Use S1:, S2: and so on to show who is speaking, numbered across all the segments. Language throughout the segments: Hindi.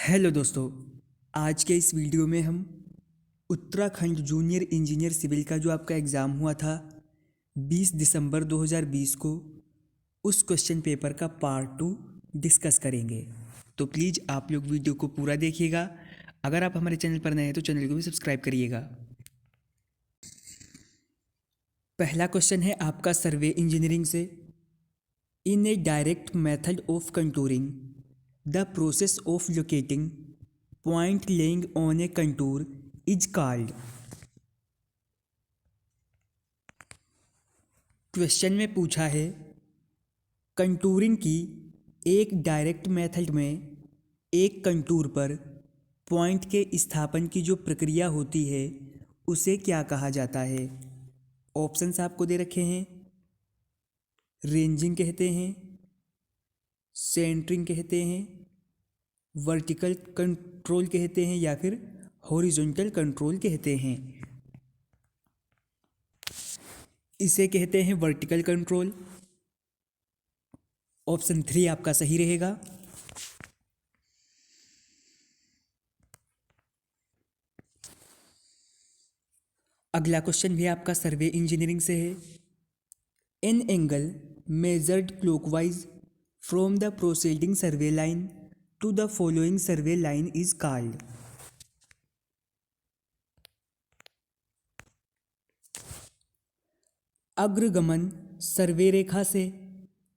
S1: हेलो दोस्तों। आज के इस वीडियो में हम उत्तराखंड जूनियर इंजीनियर सिविल का जो आपका एग्ज़ाम हुआ था 20 दिसंबर 2020 को, उस क्वेश्चन पेपर का पार्ट 2 डिस्कस करेंगे। तो प्लीज़ आप लोग वीडियो को पूरा देखिएगा। अगर आप हमारे चैनल पर नए हैं तो चैनल को भी सब्सक्राइब करिएगा। पहला क्वेश्चन है आपका सर्वे इंजीनियरिंग से। In a direct method of contouring the process of locating point laying on a contour is called. Question में पूछा है कंटूरिंग की एक डायरेक्ट मेथड में एक कंटूर पर पॉइंट के स्थापन की जो प्रक्रिया होती है उसे क्या कहा जाता है। ऑप्शंस आपको दे रखे हैं। रेंजिंग कहते हैं, सेंटरिंग कहते हैं, वर्टिकल कंट्रोल कहते हैं या फिर हॉरिजॉन्टल कंट्रोल कहते हैं। इसे कहते हैं वर्टिकल कंट्रोल। ऑप्शन 3 आपका सही रहेगा। अगला क्वेश्चन भी आपका सर्वे इंजीनियरिंग से है। An angle measured clockwise from the proceeding survey line to the following survey line is called. अग्रगमन सर्वे रेखा से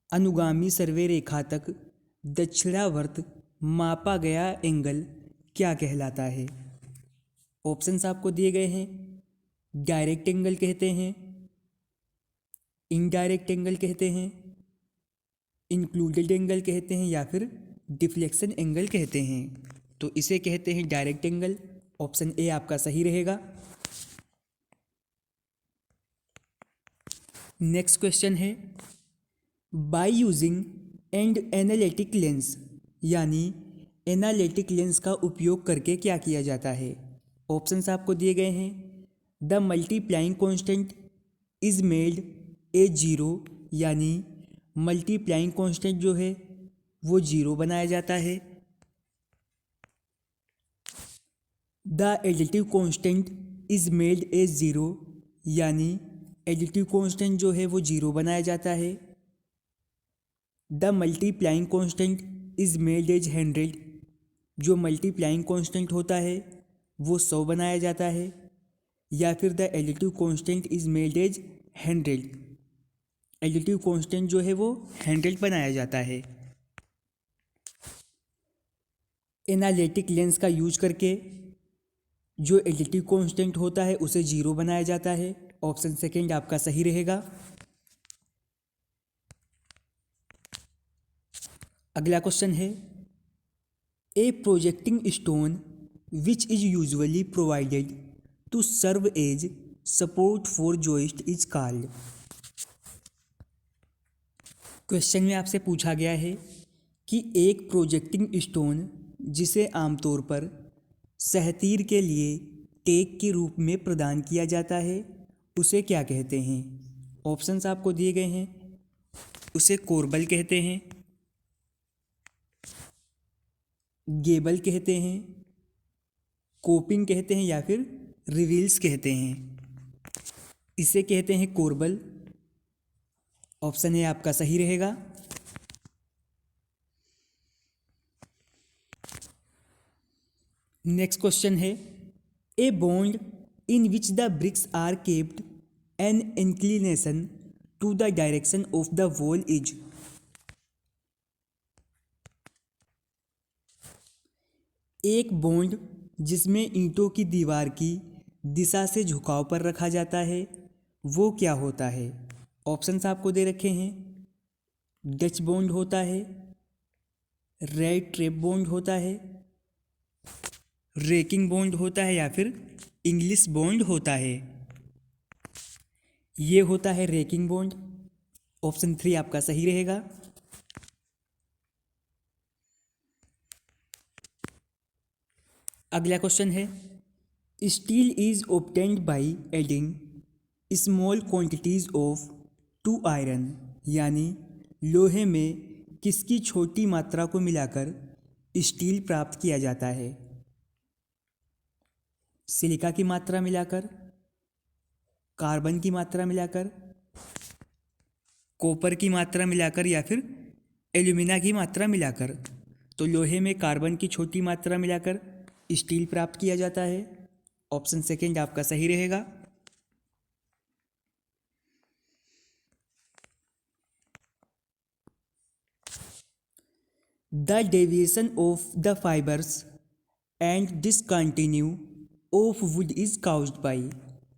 S1: अनुगामी सर्वे रेखा तक दक्षिणावर्त मापा गया एंगल क्या कहलाता है। ऑप्शंस आपको दिए गए हैं। डायरेक्ट एंगल कहते हैं, इनडायरेक्ट एंगल कहते हैं, इंक्लूडेड एंगल कहते हैं या फिर डिफ्लेक्शन एंगल कहते हैं। तो इसे कहते हैं डायरेक्ट एंगल। ऑप्शन ए आपका सही रहेगा। नेक्स्ट क्वेश्चन है by using and analytic lens, यानी एनालिटिक लेंस का उपयोग करके क्या किया जाता है। ऑप्शंस आपको दिए गए हैं। The multiplying constant is made a zero, यानी मल्टीप्लाइंग कांस्टेंट जो है वो जीरो बनाया जाता है। The additive constant is made a zero, यानी एडिटिव कांस्टेंट जो है वो जीरो बनाया जाता है। The multiplying constant is made as 100, जो मल्टीप्लाइंग कांस्टेंट होता है वो 100 बनाया जाता है। या फिर the additive constant is made as 100, additive constant जो है वो 100 बनाया जाता है। एनालिटिक लेंस का यूज करके जो एडिटिव कांस्टेंट होता है उसे जीरो बनाया जाता है। ऑप्शन सेकंड आपका सही रहेगा। अगला क्वेश्चन है a projecting stone which is usually provided to serve as support for joist is called. Question में आपसे पूछा गया है कि एक प्रोजेक्टिंग स्टोन जिसे आमतौर पर सहतीर के लिए टेक के रूप में प्रदान किया जाता है उसे क्या कहते हैं। ऑप्शंस आपको दिए गए हैं। उसे कोरबल कहते हैं, गेबल कहते हैं, कोपिंग कहते हैं या फिर रिवील्स कहते हैं। इसे कहते हैं कोरबल। ऑप्शन ए आपका सही रहेगा। नेक्स्ट क्वेश्चन है a bond in which the bricks are kept an inclination to the direction of the wall is. एक बॉन्ड जिसमें ईंटों की दीवार की दिशा से झुकाव पर रखा जाता है वो क्या होता है। ऑप्शंस आपको दे रखे हैं। डच बॉन्ड होता है, रेड ट्रेप बॉन्ड होता है, रेकिंग बॉन्ड होता है या फिर इंग्लिश बॉन्ड होता है। ये होता है रेकिंग बॉन्ड। ऑप्शन 3 आपका सही रहेगा। अगला क्वेश्चन है steel is obtained by adding small quantities of to iron, यानी लोहे में किसकी छोटी मात्रा को मिलाकर स्टील प्राप्त किया जाता है? सिलिका की मात्रा मिलाकर, कार्बन की मात्रा मिलाकर, कॉपर की मात्रा मिलाकर या फिर एल्यूमिना की मात्रा मिलाकर। तो लोहे में कार्बन की छोटी मात्रा मिलाकर स्टील प्राप्त किया जाता है। ऑप्शन सेकंड आपका सही रहेगा। The deviation of the fibres and discontinue of would is caused by,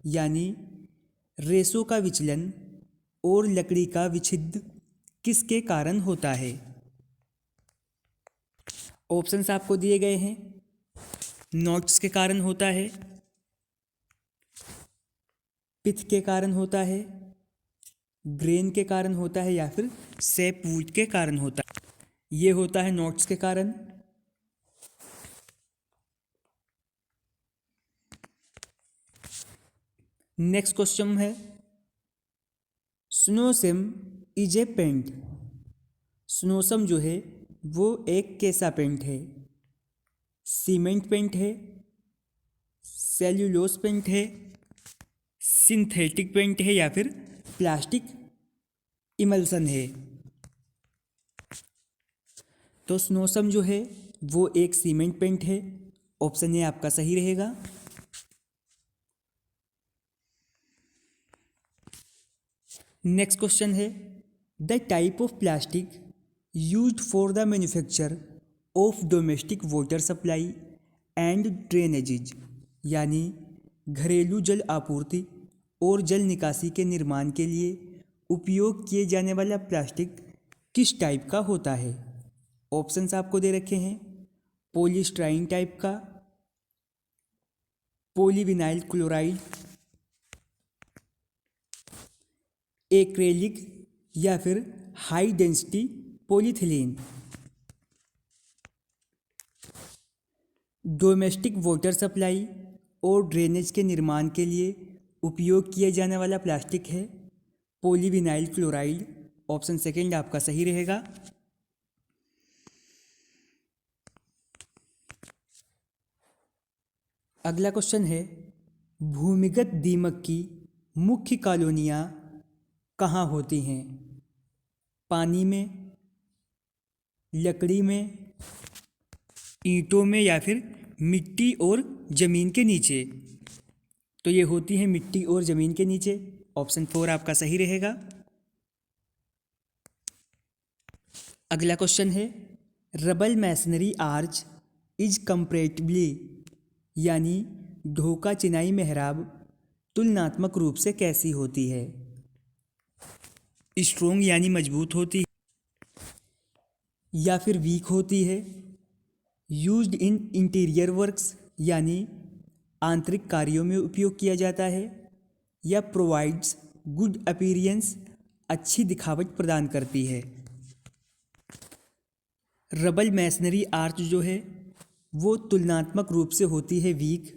S1: यानी रेशों का विचलन और लकड़ी का विच्छिद किसके कारण होता है? ऑप्शंस आपको दिए गए हैं। नॉट्स के कारण होता है, पिथ के कारण होता है, ग्रेन के कारण होता है या फिर सैपवुड के कारण होता है। ये होता है नॉट्स के कारण। नेक्स्ट क्वेश्चन है, स्नोसम इज ए पेंट। स्नोसम जो है वो एक कैसा पेंट है? सीमेंट पेंट है, सेल्यूलोज पेंट है, सिंथेटिक पेंट है या फिर प्लास्टिक इमल्सन है? तो स्नोसम जो है वो एक सीमेंट पेंट है। ऑप्शन ए आपका सही रहेगा। नेक्स्ट क्वेश्चन है, the type of plastic used for the manufacture of domestic water supply and drainages, यानी घरेलू जल आपूर्ति और जल निकासी के निर्माण के लिए उपयोग किए जाने वाला प्लास्टिक किस टाइप का होता है? ऑप्शंस आपको दे रखे हैं। पॉलीस्टाइरीन टाइप का, पॉलीविनाइल क्लोराइड, एक्रेलिक या फिर high density polyethylene. Domestic water supply और ड्रेनेज के निर्माण के लिए उपयोग किया जाने वाला प्लास्टिक है पॉलीविनाइल क्लोराइड। ऑप्शन सेकंड आपका सही रहेगा। अगला क्वेश्चन है, भूमिगत दीमक की मुख्य कॉलोनियाँ कहाँ होती हैं? पानी में, लकड़ी में, ईंटों में या फिर मिट्टी और ज़मीन के नीचे? तो ये होती हैं मिट्टी और ज़मीन के नीचे। ऑप्शन 4 आपका सही रहेगा। अगला क्वेश्चन है, rubble masonry arch is comparatively, यानी ढोका चिनाई मेहराब तुलनात्मक रूप से कैसी होती है? स्ट्रोंग यानी मजबूत होती है या फिर वीक होती है? यूज्ड इन इंटीरियर वर्क्स, यानी आंतरिक कार्यों में उपयोग किया जाता है, या प्रोवाइड्स गुड अपीयरेंस, अच्छी दिखावट प्रदान करती है? रबल मैसनरी आर्च जो है वो तुलनात्मक रूप से होती है वीक।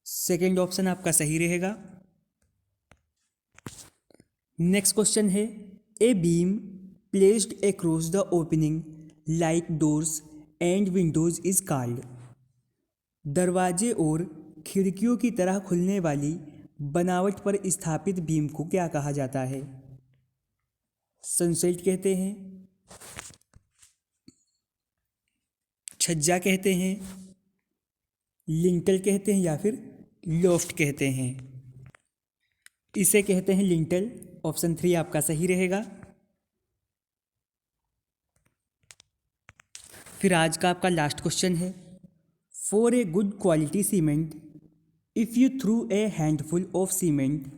S1: सेकेंड ऑप्शन आपका सही रहेगा। नेक्स्ट क्वेश्चन है, a beam placed across the opening like doors and Windows is called. दरवाजे और खिड़कियों की तरह खुलने वाली बनावट पर स्थापित बीम को क्या कहा जाता है? सनसेट कहते हैं, छज्जा कहते हैं, लिंटल कहते हैं या फिर लॉफ्ट कहते हैं? इसे कहते हैं लिंटल। ऑप्शन 3 आपका सही रहेगा। फिर आज का आपका लास्ट क्वेश्चन है, for a good quality cement if you through a handful of cement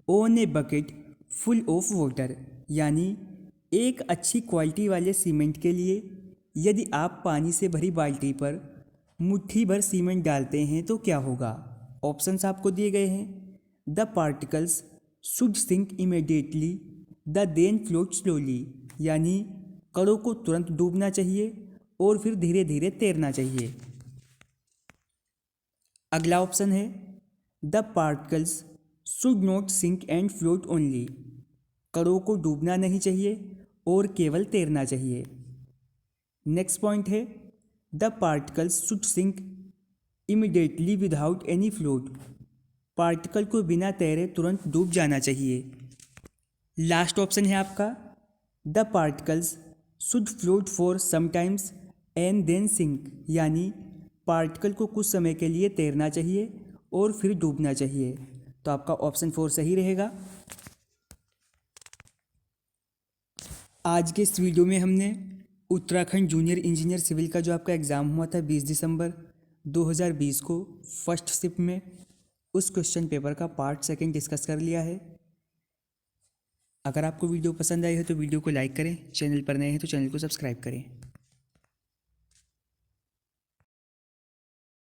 S1: on a bucket full of water, यानी एक अच्छी क्वालिटी वाले सीमेंट के लिए यदि आप पानी से भरी बाल्टी पर मुट्ठी भर सीमेंट डालते हैं तो क्या होगा? ऑप्शंस आपको दिए गए हैं। The particles should sink immediately, the then float slowly, यानी कणों को तुरंत डूबना चाहिए और फिर धीरे धीरे तैरना चाहिए। अगला ऑप्शन है, the particles should not sink and float only, कणों को डूबना नहीं चाहिए और केवल तैरना चाहिए। नेक्स्ट पॉइंट है the particles should sink immediately without any float. Particle को बिना तैरे तुरंत डूब जाना चाहिए। लास्ट ऑप्शन है आपका the particles should float for some times and then sink, यानी पार्टिकल को कुछ समय के लिए तैरना चाहिए और फिर डूबना चाहिए। तो आपका ऑप्शन 4 सही रहेगा। आज के इस वीडियो में हमने उत्तराखंड जूनियर इंजीनियर सिविल का जो आपका एग्ज़ाम हुआ था 20 दिसंबर 2020 को फर्स्ट शिफ्ट में, उस क्वेश्चन पेपर का पार्ट सेकंड डिस्कस कर लिया है। अगर आपको वीडियो पसंद आई है तो वीडियो को लाइक करें, चैनल पर नए हैं तो चैनल को सब्सक्राइब करें।